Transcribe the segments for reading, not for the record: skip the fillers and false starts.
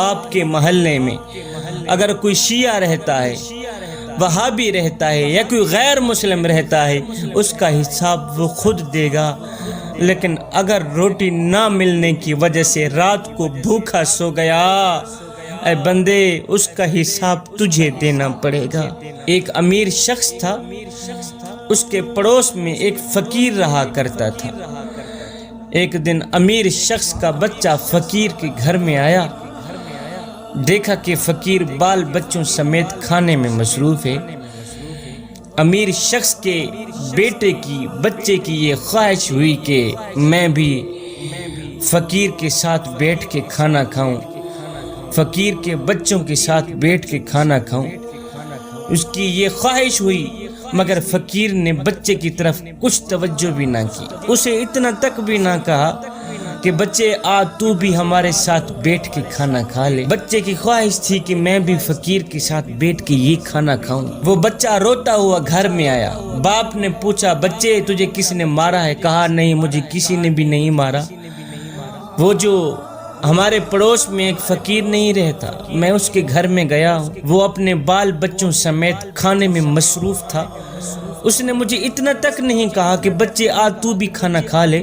آپ کے محلے میں اگر کوئی شیعہ رہتا ہے، وہابی رہتا ہے یا کوئی غیر مسلم رہتا ہے، اس کا حساب وہ خود دے گا، لیکن اگر روٹی نہ ملنے کی وجہ سے رات کو بھوکا سو گیا، اے بندے اس کا حساب تجھے دینا پڑے گا۔ ایک امیر شخص تھا، اس کے پڑوس میں ایک فقیر رہا کرتا تھا۔ ایک دن امیر شخص کا بچہ فقیر کے گھر میں آیا، دیکھا کہ فقیر بال بچوں سمیت کھانے میں مصروف ہے۔ امیر شخص کے بچے کی یہ خواہش ہوئی کہ میں بھی فقیر کے ساتھ بیٹھ کے کھانا کھاؤں، فقیر کے بچوں کے ساتھ بیٹھ کے کھانا کھاؤں۔ اس کی یہ خواہش ہوئی، مگر فقیر نے بچے کی طرف کچھ توجہ بھی نہ کی، اسے اتنا تک بھی نہ کہا کہ بچے آ تو بھی ہمارے ساتھ بیٹھ کے کھانا کھا لے۔ بچے کی خواہش تھی کہ میں بھی فقیر کے ساتھ بیٹھ کے یہ کھانا کھاؤں۔ وہ بچہ روتا ہوا گھر میں آیا، باپ نے پوچھا بچے تجھے کس نے مارا ہے؟ کہا نہیں، مجھے کسی نے بھی نہیں مارا، وہ جو ہمارے پڑوس میں ایک فقیر نہیں رہتا، میں اس کے گھر میں گیا ہوں، وہ اپنے بال بچوں سمیت کھانے میں مصروف تھا، اس نے مجھے اتنا تک نہیں کہا کہ بچے آ تو بھی کھانا کھا لے،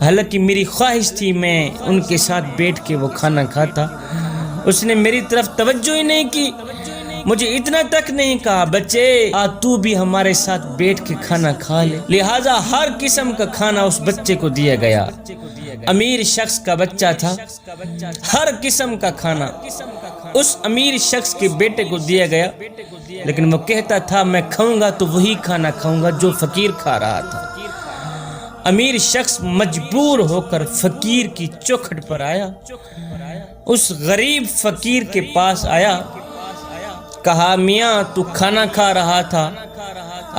حالانکہ میری خواہش تھی میں ان کے ساتھ بیٹھ کے وہ کھانا کھاتا، اس نے میری طرف توجہ ہی نہیں کی، مجھے اتنا تک نہیں کہا بچے آ تو بھی ہمارے ساتھ بیٹھ کے کھانا کھا لے۔ لہٰذا ہر قسم کا کھانا اس بچے کو دیا گیا۔ امیر شخص کا بچہ تھا، ہر قسم کا کھانا اس امیر شخص کے بیٹے کو دیا گیا، لیکن وہ کہتا تھا میں کھاؤں گا تو وہی کھانا کھاؤں گا جو فقیر کھا رہا تھا۔ امیر شخص مجبور ہو کر فقیر کی چوکھٹ پر آیا، اس غریب فقیر کے پاس آیا، کہا میاں تو کھانا کھا رہا تھا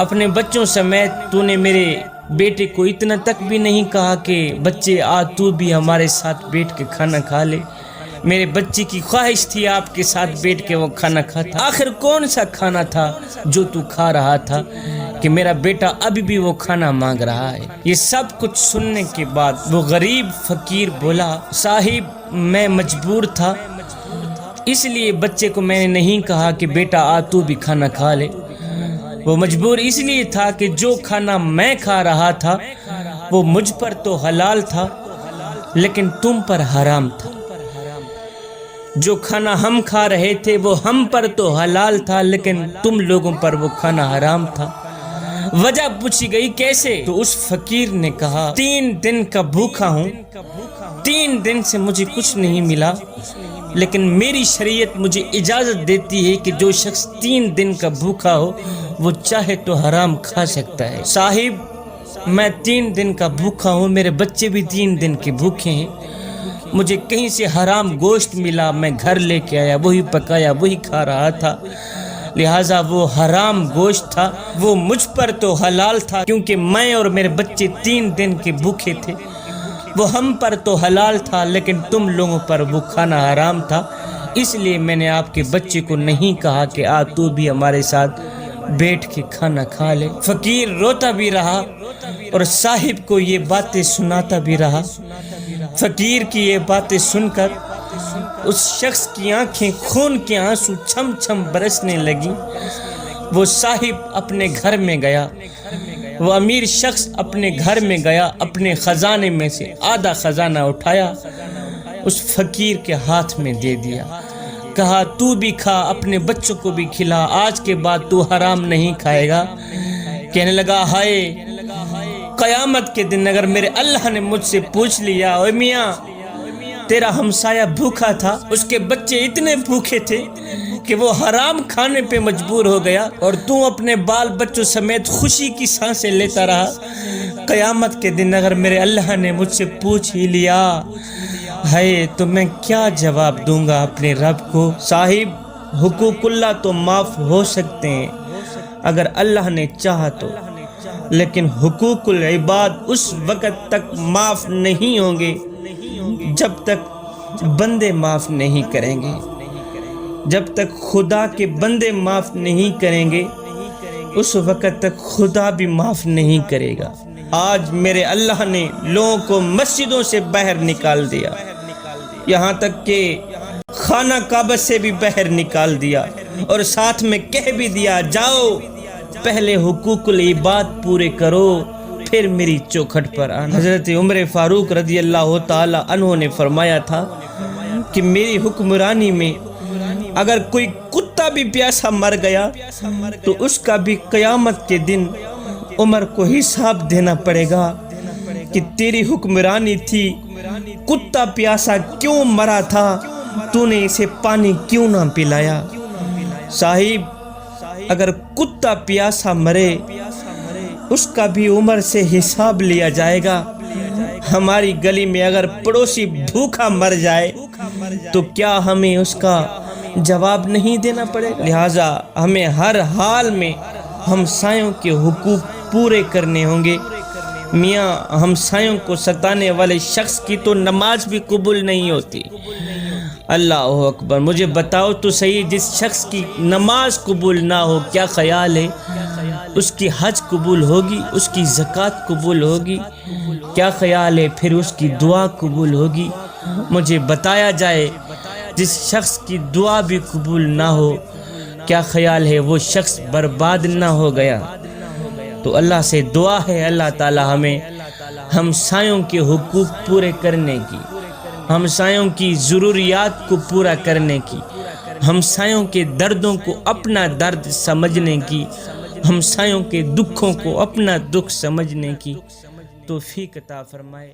اپنے بچوں سمیت، تو نے میرے بیٹے کو اتنا تک بھی نہیں کہا کہ بچے آ تو بھی ہمارے ساتھ بیٹھ کے کھانا کھا لے، میرے بچے کی خواہش تھی آپ کے ساتھ بیٹھ کے وہ کھانا کھاتا، آخر کون سا کھانا تھا جو تو کھا رہا تھا کہ میرا بیٹا ابھی بھی وہ کھانا مانگ رہا ہے؟ یہ سب کچھ سننے کے بعد وہ غریب فقیر بولا صاحب میں مجبور تھا، اس لیے بچے کو میں نے نہیں کہا کہ بیٹا آ تو بھی کھانا کھا لے، وہ مجبور اس لیے تھا کہ جو کھانا میں کھا رہا تھا وہ مجھ پر تو حلال تھا لیکن تم پر حرام تھا، جو کھانا ہم کھا رہے تھے وہ ہم پر تو حلال تھا لیکن تم لوگوں پر وہ کھانا حرام تھا۔ وجہ پوچھی گئی کیسے؟ تو اس فقیر نے کہا 3 دن کا بھوکا ہوں، 3 دن سے مجھے کچھ نہیں ملا، لیکن میری شریعت مجھے اجازت دیتی ہے کہ جو شخص 3 دن کا بھوکا ہو وہ چاہے تو حرام کھا سکتا ہے۔ صاحب میں 3 دن کا بھوکا ہوں، میرے بچے بھی 3 دن کے بھوکے ہیں، مجھے کہیں سے حرام گوشت ملا، میں گھر لے کے آیا، وہی پکایا، وہی کھا رہا تھا، لہٰذا وہ حرام گوشت تھا، وہ مجھ پر تو حلال تھا کیونکہ میں اور میرے بچے 3 دن کے بھوکے تھے، وہ ہم پر تو حلال تھا لیکن تم لوگوں پر وہ کھانا حرام تھا، اس لیے میں نے آپ کے بچے کو نہیں کہا کہ آ تو بھی ہمارے ساتھ بیٹھ کے کھانا کھا لے۔ فقیر روتا بھی رہا اور صاحب کو یہ باتیں سناتا بھی رہا۔ فقیر کی یہ باتیں سن کر اس شخص کی آنکھیں خون کے آنسو چھم چھم برسنے لگی، وہ صاحب اپنے گھر میں گیا، وہ امیر شخص اپنے گھر میں گیا، اپنے خزانے میں سے آدھا خزانہ اٹھایا، اس فقیر کے ہاتھ میں دے دیا، کہا تو بھی کھا، اپنے بچوں کو بھی کھلا، آج کے بعد تو حرام نہیں کھائے گا۔ کہنے لگا ہائے قیامت کے دن اگر میرے اللہ نے مجھ سے پوچھ لیا اوے میاں تیرا ہمسایہ بھوکا تھا، اس کے بچے اتنے بھوکے تھے کہ وہ حرام کھانے پہ مجبور ہو گیا اور تو اپنے بال بچوں سمیت خوشی کی سانسیں لیتا رہا، قیامت کے دن اگر میرے اللہ نے مجھ سے پوچھ ہی لیا ہے تو میں کیا جواب دوں گا اپنے رب کو؟ صاحب حقوق اللہ تو معاف ہو سکتے ہیں اگر اللہ نے چاہا تو، لیکن حقوق العباد اس وقت تک معاف نہیں ہوں گے جب تک بندے معاف نہیں کریں گے، جب تک خدا کے بندے معاف نہیں کریں گے اس وقت تک خدا بھی معاف نہیں کرے گا۔ آج میرے اللہ نے لوگوں کو مسجدوں سے باہر نکال دیا، یہاں تک کہ خانہ کعبہ سے بھی باہر نکال دیا اور ساتھ میں کہہ بھی دیا جاؤ پہلے حقوق العباد پورے کرو پھر میری چوکھٹ پر آنا۔ حضرت عمر فاروق رضی اللہ تعالی عنہ نے فرمایا تھا کہ میری حکمرانی میں اگر کوئی کتا بھی پیاسا مر گیا تو اس کا بھی قیامت کے دن عمر کو حساب دینا پڑے گا کہ تیری حکمرانی تھی، کتا پیاسا کیوں مرا تھا، تو نے اسے پانی کیوں نہ پلایا۔ صاحب اگر کتا پیاسا مرے اس کا بھی عمر سے حساب لیا جائے گا۔ ہماری گلی میں اگر پڑوسی بھوکا مر جائے تو کیا ہمیں اس کا جواب نہیں دینا پڑے گا؟ لہٰذا ہمیں ہر حال میں ہمسایوں کے حقوق پورے کرنے ہوں گے۔ میاں ہمسایوں کو ستانے والے شخص کی تو نماز بھی قبول نہیں ہوتی۔ اللہ اکبر، مجھے بتاؤ تو صحیح، جس شخص کی نماز قبول نہ ہو کیا خیال ہے اس کی حج قبول ہوگی، اس کی زکوٰۃ قبول ہوگی؟ کیا خیال ہے پھر اس کی دعا قبول ہوگی؟ مجھے بتایا جائے جس شخص کی دعا بھی قبول نہ ہو کیا خیال ہے وہ شخص برباد نہ ہو گیا؟ تو اللہ سے دعا ہے اللہ تعالی ہمیں ہمسایوں کے حقوق پورے کرنے کی، ہمسایوں کی ضروریات کو پورا کرنے کی، ہمسایوں کے دردوں کو اپنا درد سمجھنے کی، ہمسایوں کے دکھوں کو اپنا دکھ سمجھنے کی توفیق عطا فرمائے۔